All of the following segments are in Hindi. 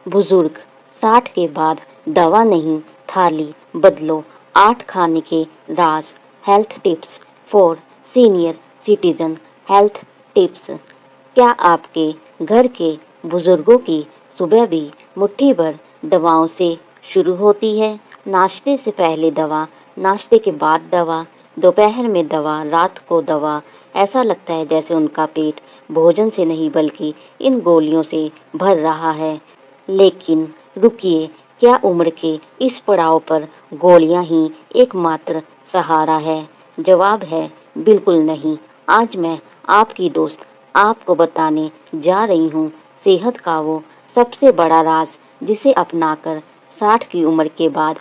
बुजुर्ग 60 के बाद दवा नहीं थाली बदलो 8 खाने के राज health tips for senior citizen health tips. क्या आपके घर के बुजुर्गों की सुबह भी मुट्ठी भर दवाओं से शुरू होती है? नाश्ते से पहले दवा, नाश्ते के बाद दवा, दोपहर में दवा, रात को दवा। ऐसा लगता है जैसे उनका पेट भोजन से नहीं बल्कि इन गोलियों से भर रहा है। लेकिन रुकिए, क्या उम्र के इस पड़ाव पर गोलियां ही एकमात्र सहारा है? जवाब है बिल्कुल नहीं। आज मैं आपकी दोस्त आपको बताने जा रही हूँ सेहत का वो सबसे बड़ा राज जिसे अपनाकर 60 की उम्र के बाद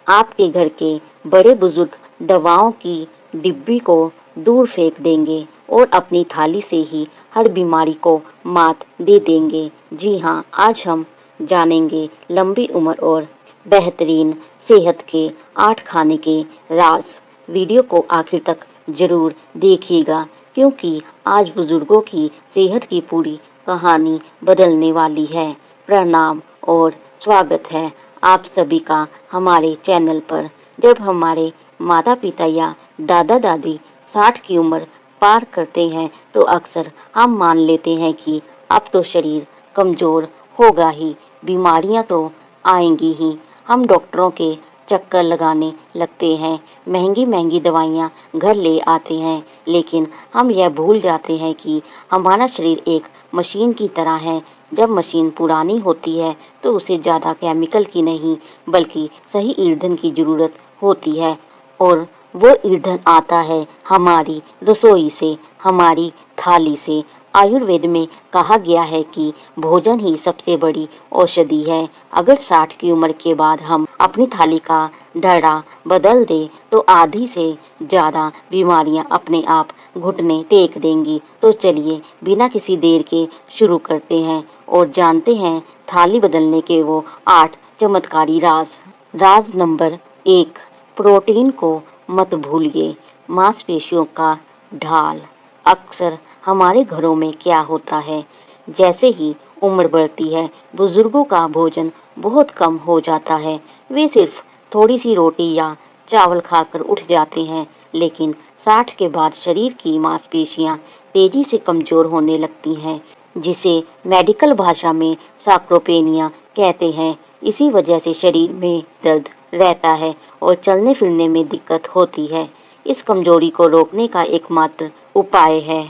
आपके घर के बड़े बुजुर्ग दवाओं की डिब्बी को दूर फेंक देंगे और अपनी थाली से ही हर बीमारी को मात दे देंगे। जी हाँ, आज हम जानेंगे लंबी उम्र और बेहतरीन सेहत के 8 खाने के राज। वीडियो को आखिर तक जरूर देखिएगा क्योंकि आज बुजुर्गों की सेहत की पूरी कहानी बदलने वाली है। प्रणाम और स्वागत है आप सभी का हमारे चैनल पर। जब हमारे माता पिता या दादा दादी 60 की उम्र पार करते हैं तो अक्सर हम मान लेते हैं कि अब तो शरीर कमजोर होगा ही, बीमारियां तो आएंगी ही। हम डॉक्टरों के चक्कर लगाने लगते हैं, महंगी महंगी दवाइयां घर ले आते हैं, लेकिन हम यह भूल जाते हैं कि हमारा शरीर एक मशीन की तरह है। जब मशीन पुरानी होती है तो उसे ज़्यादा केमिकल की नहीं बल्कि सही ईंधन की ज़रूरत होती है और वो ईंधन आता है हमारी रसोई से, हमारी थाली से। आयुर्वेद में कहा गया है कि भोजन ही सबसे बड़ी औषधि है। अगर 60 की उम्र के बाद हम अपनी थाली का ढर्रा बदल दें तो आधी से ज़्यादा बीमारियां अपने आप घुटने टेक देंगी। तो चलिए बिना किसी देर के शुरू करते हैं और जानते हैं थाली बदलने के वो 8 चमत्कारी राज। राज नंबर 1, प्रोटीन को मत भूलिए, मांसपेशियों का ढाल। अक्सर हमारे घरों में क्या होता है, जैसे ही उम्र बढ़ती है बुजुर्गों का भोजन बहुत कम हो जाता है। वे सिर्फ थोड़ी सी रोटी या चावल खाकर उठ जाते हैं, लेकिन 60 के बाद शरीर की मांसपेशियां तेजी से कमजोर होने लगती हैं, जिसे मेडिकल भाषा में सार्कोपेनिया कहते हैं। इसी वजह से शरीर में दर्द रहता है और चलने फिरने में दिक्कत होती है। इस कमजोरी को रोकने का एकमात्र उपाय है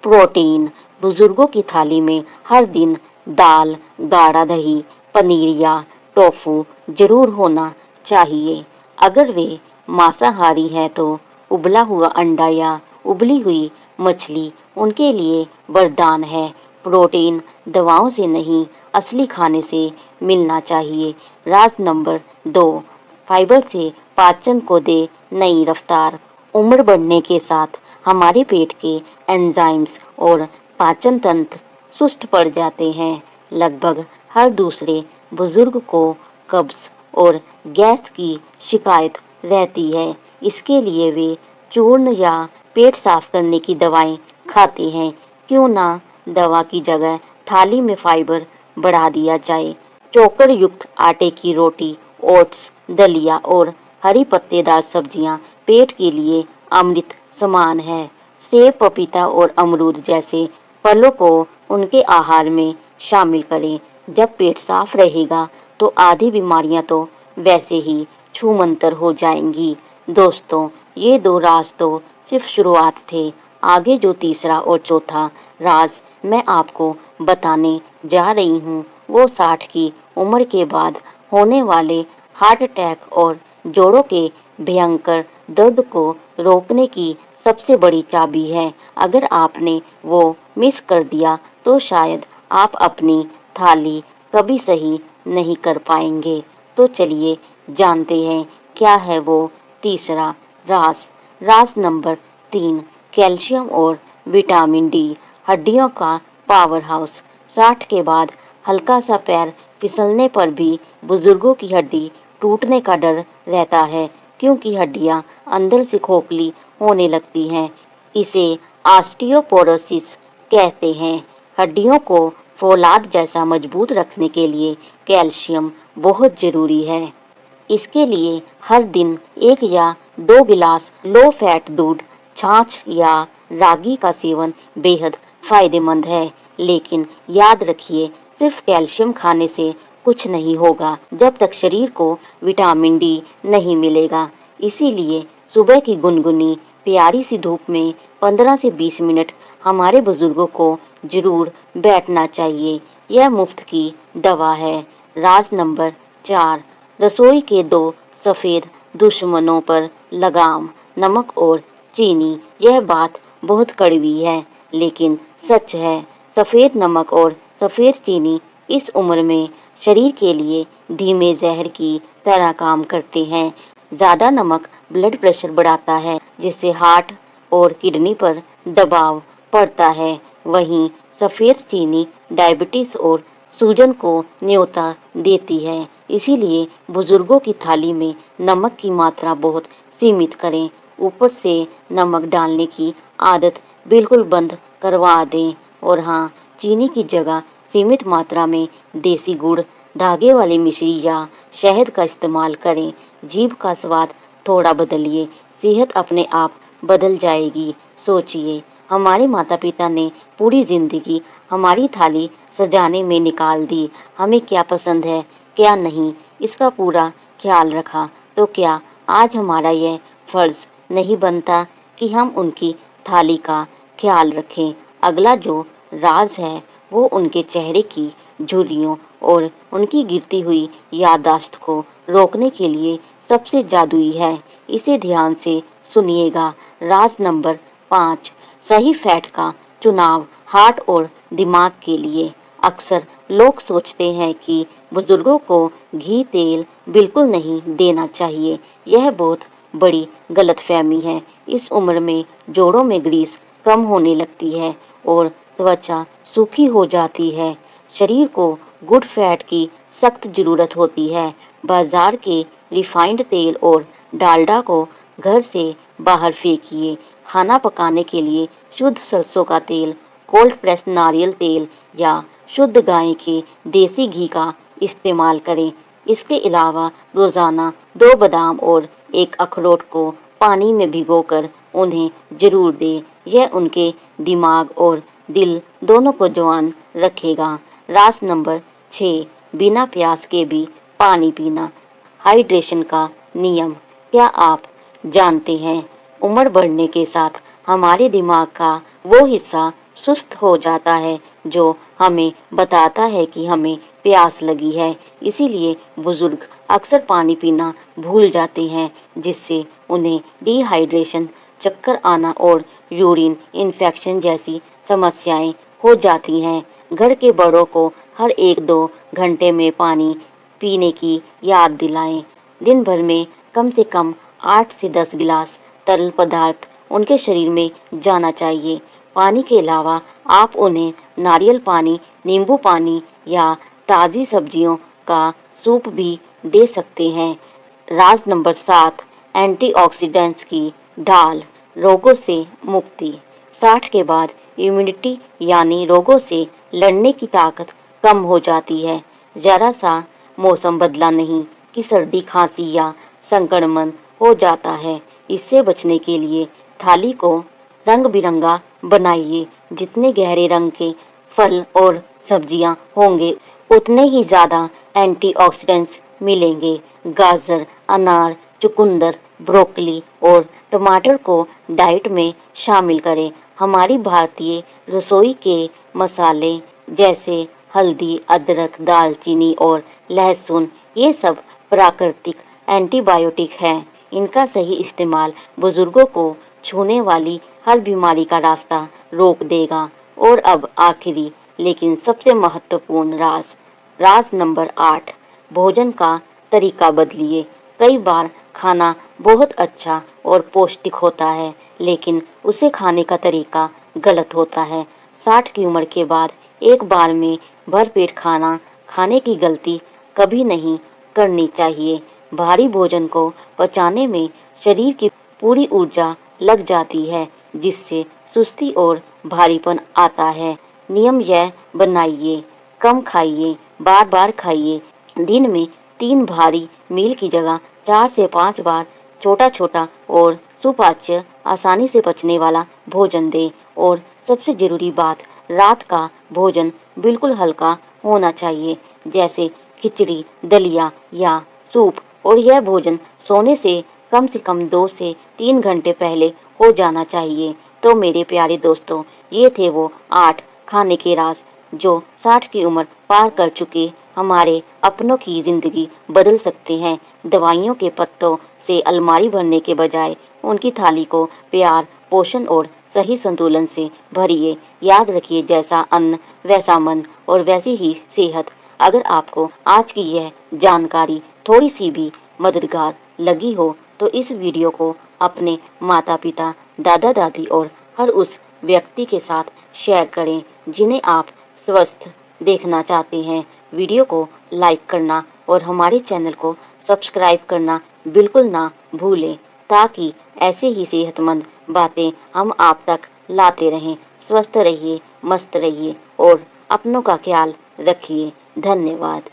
प्रोटीन। बुजुर्गों की थाली में हर दिन दाल, गाढ़ा दही, पनीर या टोफू जरूर होना चाहिए। अगर वे मांसाहारी हैं तो उबला हुआ अंडा या उबली हुई मछली उनके लिए वरदान है। प्रोटीन दवाओं से नहीं, असली खाने से मिलना चाहिए। राज नंबर 2, फाइबर से पाचन को दे नई रफ्तार। उम्र बढ़ने के साथ हमारे पेट के एंजाइम्स और पाचन तंत्र सुस्त पड़ जाते हैं। लगभग हर दूसरे बुजुर्ग को कब्ज और गैस की शिकायत रहती है। इसके लिए वे चूर्ण या पेट साफ करने की दवाएं खाते हैं। क्यों ना दवा की जगह थाली में फाइबर बढ़ा दिया जाए। चोकर युक्त आटे की रोटी, ओट्स, दलिया और हरी पत्तेदार सब्जियां पेट के लिए अमृत समान है। सेब, पपीता और अमरूद जैसे फलों को उनके आहार में शामिल करें। जब पेट साफ रहेगा तो आधी बीमारियां तो वैसे ही छूमंतर हो जाएंगी। दोस्तों, ये 2 राज तो सिर्फ शुरुआत थे। आगे जो तीसरा और चौथा राज मैं आपको बताने जा रही हूँ वो 60 की उम्र के बाद होने वाले हार्ट अटैक और जोड़ों के भयंकर दर्द को रोकने की सबसे बड़ी चाबी है। अगर आपने वो मिस कर दिया तो शायद आप अपनी थाली कभी सही नहीं कर पाएंगे। तो चलिए जानते हैं क्या है वो तीसरा राज। राज नंबर 3, कैल्शियम और विटामिन डी, हड्डियों का पावर हाउस। 60 के बाद हल्का सा पैर फिसलने पर भी बुजुर्गों की हड्डी टूटने का डर रहता है, क्योंकि हड्डियां अंदर से खोखली होने लगती हैं। इसे ऑस्टियोपोरोसिस कहते हैं। हड्डियों को फौलाद जैसा मजबूत रखने के लिए कैल्शियम बहुत जरूरी है। इसके लिए हर दिन 1 या 2 गिलास लो फैट दूध, छाछ या रागी का सेवन बेहद फायदेमंद है। लेकिन याद रखिए, सिर्फ कैल्शियम खाने से कुछ नहीं होगा जब तक शरीर को विटामिन डी नहीं मिलेगा। इसीलिए सुबह की गुनगुनी प्यारी सी धूप में 15 से 20 मिनट हमारे बुजुर्गों को जरूर बैठना चाहिए। यह मुफ्त की दवा है। राज नंबर 4, रसोई के 2 सफेद दुश्मनों पर लगाम, नमक और चीनी। यह बात बहुत कड़वी है लेकिन सच है। सफेद नमक और सफेद चीनी इस उम्र में शरीर के लिए धीमे जहर की तरह काम करते हैं। ज़्यादा नमक ब्लड प्रेशर बढ़ाता है, जिससे हार्ट और किडनी पर दबाव पड़ता है। वहीं सफेद चीनी डायबिटीज और सूजन को न्योता देती है। इसीलिए बुजुर्गों की थाली में नमक की मात्रा बहुत सीमित करें। ऊपर से नमक डालने की आदत बिल्कुल बंद करवा दें। और हाँ, चीनी की जगह सीमित मात्रा में देसी गुड़, धागे वाली मिश्री या शहद का इस्तेमाल करें। जीभ का स्वाद थोड़ा बदलिए, सेहत अपने आप बदल जाएगी। सोचिए, हमारे माता पिता ने पूरी जिंदगी हमारी थाली सजाने में निकाल दी। हमें क्या पसंद है, क्या नहीं, इसका पूरा ख्याल रखा। तो क्या आज हमारा यह फर्ज नहीं बनता कि हम उनकी थाली का ख्याल रखें? अगला जो राज है वो उनके चेहरे की झुर्रियों और उनकी गिरती हुई याददाश्त को रोकने के लिए सबसे जादुई है। इसे ध्यान से सुनिएगा। राज नंबर 5, सही फैट का चुनाव हार्ट और दिमाग के लिए। अक्सर लोग सोचते हैं कि बुजुर्गों को घी तेल बिल्कुल नहीं देना चाहिए। यह बहुत बड़ी गलतफहमी है। इस उम्र में जोड़ों में ग्रीस कम होने लगती है और त्वचा सूखी हो जाती है। शरीर को गुड फैट की सख्त जरूरत होती है। बाजार के रिफाइंड तेल और डालडा को घर से बाहर फेंकिए। खाना पकाने के लिए शुद्ध सरसों का तेल, कोल्ड प्रेस नारियल तेल या शुद्ध गाय के देसी घी का इस्तेमाल करें। इसके अलावा रोजाना 2 बादाम और 1 अखरोट को पानी में भिगोकर उन्हें जरूर दें। यह उनके दिमाग और दिल दोनों को जवान रखेगा। राज नंबर 6, बिना प्यास के भी पानी पीना। हाइड्रेशन का नियम क्या आप जानते हैं? उम्र बढ़ने के साथ हमारे दिमाग का वो हिस्सा सुस्त हो जाता है जो हमें बताता है कि हमें प्यास लगी है। इसीलिए बुजुर्ग अक्सर पानी पीना भूल जाते हैं, जिससे उन्हें डिहाइड्रेशन, चक्कर आना और यूरिन इन्फेक्शन जैसी समस्याएं हो जाती हैं। घर के बड़ों को हर 1-2 घंटे में पानी पीने की याद दिलाएं। दिन भर में कम से कम 8 से 10 गिलास तरल पदार्थ उनके शरीर में जाना चाहिए। पानी के अलावा आप उन्हें नारियल पानी, नींबू पानी या ताज़ी सब्जियों का सूप भी दे सकते हैं। राज नंबर 7, एंटीऑक्सीडेंट्स की ढाल, रोगों से मुक्ति। 60 के बाद इम्यूनिटी यानी रोगों से लड़ने की ताकत कम हो जाती है। जरा सा मौसम बदला नहीं कि सर्दी, खांसी या संक्रमण हो जाता है। इससे बचने के लिए थाली को रंग बिरंगा बनाइए। जितने गहरे रंग के फल और सब्जियां होंगे, उतने ही ज़्यादा एंटीऑक्सीडेंट्स मिलेंगे। गाजर, अनार, चुकंदर, ब्रोकली और टमाटर को डाइट में शामिल करें। हमारी भारतीय रसोई के मसाले जैसे हल्दी, अदरक, दालचीनी और लहसुन, ये सब प्राकृतिक एंटीबायोटिक हैं। इनका सही इस्तेमाल बुजुर्गों को छूने वाली हर बीमारी का रास्ता रोक देगा। और अब आखिरी लेकिन सबसे महत्वपूर्ण राज नंबर 8, भोजन का तरीका बदलिए। कई बार खाना बहुत अच्छा और पौष्टिक होता है, लेकिन उसे खाने का तरीका गलत होता है। 60 की उम्र के बाद एक बार में भरपेट खाना खाने की गलती कभी नहीं करनी चाहिए। भारी भोजन को पचाने में शरीर की पूरी ऊर्जा लग जाती है, जिससे सुस्ती और भारीपन आता है। नियम यह बनाइए, कम खाइए, बार बार खाइए। दिन में 3 भारी मील की जगह 4 से 5 बार छोटा छोटा और सुपाच्य आसानी से पचने वाला भोजन दें। और सबसे ज़रूरी बात, रात का भोजन बिल्कुल हल्का होना चाहिए, जैसे खिचड़ी, दलिया या सूप। और यह भोजन सोने से कम 2 से 3 घंटे पहले हो जाना चाहिए। तो मेरे प्यारे दोस्तों, ये थे वो 8 खाने के राज जो 60 की उम्र पार कर चुके हमारे अपनों की ज़िंदगी बदल सकते हैं। दवाइयों के पत्तों से अलमारी भरने के बजाय उनकी थाली को प्यार, पोषण और सही संतुलन से भरिए। याद रखिए, जैसा अन्न वैसा मन और वैसी ही सेहत। अगर आपको आज की यह जानकारी थोड़ी सी भी मददगार लगी हो तो इस वीडियो को अपने माता पिता, दादा दादी और हर उस व्यक्ति के साथ शेयर करें जिन्हें आप स्वस्थ देखना चाहते हैं। वीडियो को लाइक करना और हमारे चैनल को सब्सक्राइब करना बिल्कुल ना भूलें, ताकि ऐसे ही सेहतमंद बातें हम आप तक लाते रहें। स्वस्थ रहिए, मस्त रहिए और अपनों का ख्याल रखिए। धन्यवाद।